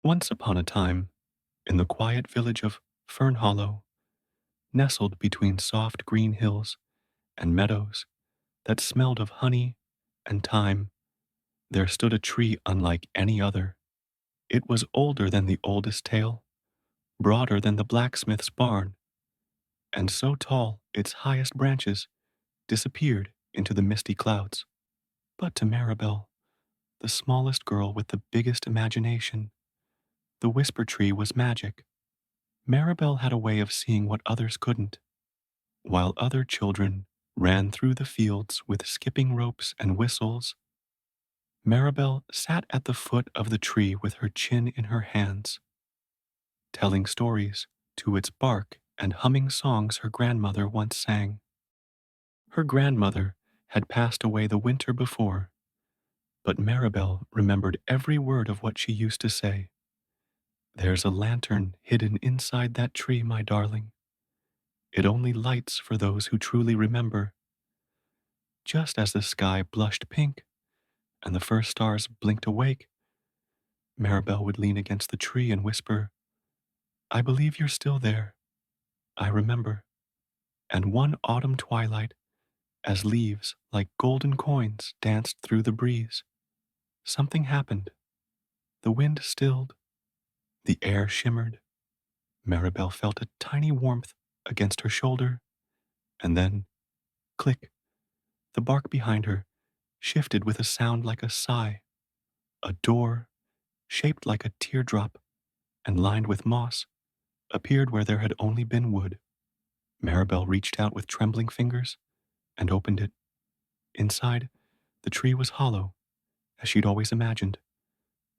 Once upon a time, in the quiet village of Fern Hollow, nestled between soft green hills and meadows that smelled of honey and thyme, there stood a tree unlike any other. It was older than the oldest tale, broader than the blacksmith's barn, and so tall its highest branches disappeared into the misty clouds. But to Maribel, the smallest girl with the biggest imagination, the whisper tree was magic. Maribel had a way of seeing what others couldn't. While other children ran through the fields with skipping ropes and whistles, Maribel sat at the foot of the tree with her chin in her hands, telling stories to its bark and humming songs her grandmother once sang. Her grandmother had passed away the winter before, but Maribel remembered every word of what she used to say. "There's a lantern hidden inside that tree, my darling. It only lights for those who truly remember." Just as the sky blushed pink and the first stars blinked awake, Maribel would lean against the tree and whisper, "I believe you're still there. I remember." And one autumn twilight, as leaves like golden coins danced through the breeze, something happened. The wind stilled, the air shimmered. Maribel felt a tiny warmth against her shoulder, and then, click, the bark behind her shifted with a sound like a sigh. A door, shaped like a teardrop and lined with moss, appeared where there had only been wood. Maribel reached out with trembling fingers and opened it. Inside, the tree was hollow, as she'd always imagined,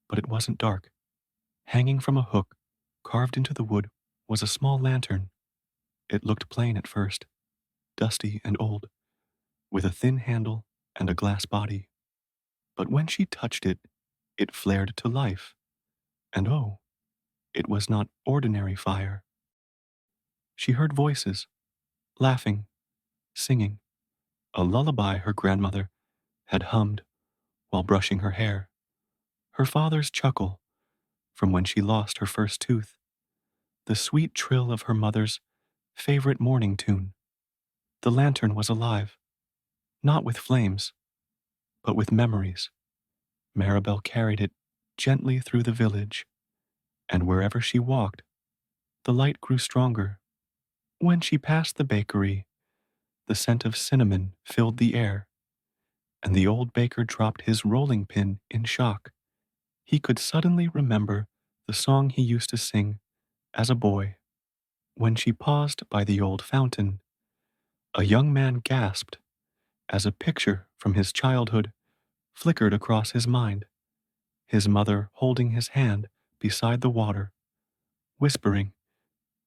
but it wasn't dark. Hanging from a hook carved into the wood was a small lantern. It looked plain at first, dusty and old, with a thin handle and a glass body. But when she touched it, it flared to life. And oh, it was not ordinary fire. She heard voices, laughing, singing, a lullaby her grandmother had hummed while brushing her hair, her father's chuckle from when she lost her first tooth, the sweet trill of her mother's favorite morning tune. The lantern was alive, not with flames, but with memories. Maribel carried it gently through the village, and wherever she walked, the light grew stronger. When she passed the bakery, the scent of cinnamon filled the air, and the old baker dropped his rolling pin in shock. He could suddenly remember the song he used to sing as a boy. When she paused by the old fountain, a young man gasped as a picture from his childhood flickered across his mind, his mother holding his hand beside the water, whispering,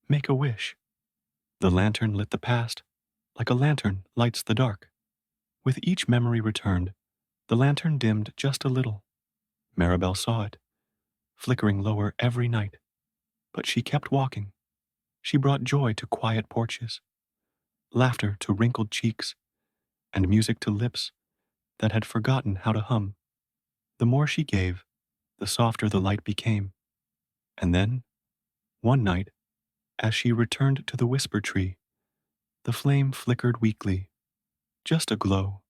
"Make a wish." The lantern lit the past like a lantern lights the dark. With each memory returned, the lantern dimmed just a little. Maribel saw it, flickering lower every night, but she kept walking. She brought joy to quiet porches, laughter to wrinkled cheeks, and music to lips that had forgotten how to hum. The more she gave, the softer the light became. And then, one night, as she returned to the whisper tree, the flame flickered weakly, just a glow,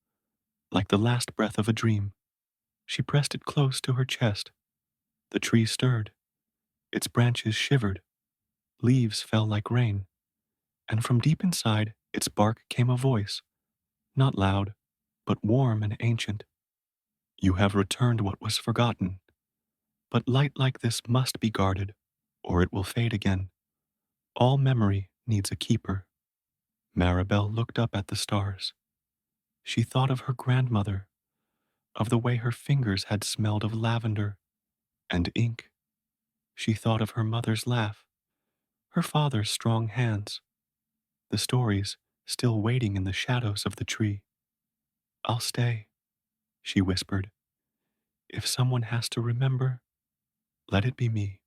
like the last breath of a dream. She pressed it close to her chest. The tree stirred, its branches shivered, leaves fell like rain, and from deep inside its bark came a voice, not loud, but warm and ancient. "You have returned what was forgotten, but light like this must be guarded, or it will fade again. All memory needs a keeper." Maribel looked up at the stars. She thought of her grandmother, of the way her fingers had smelled of lavender and ink. She thought of her mother's laugh, her father's strong hands, the stories still waiting in the shadows of the tree. "I'll stay," she whispered. "If someone has to remember, let it be me."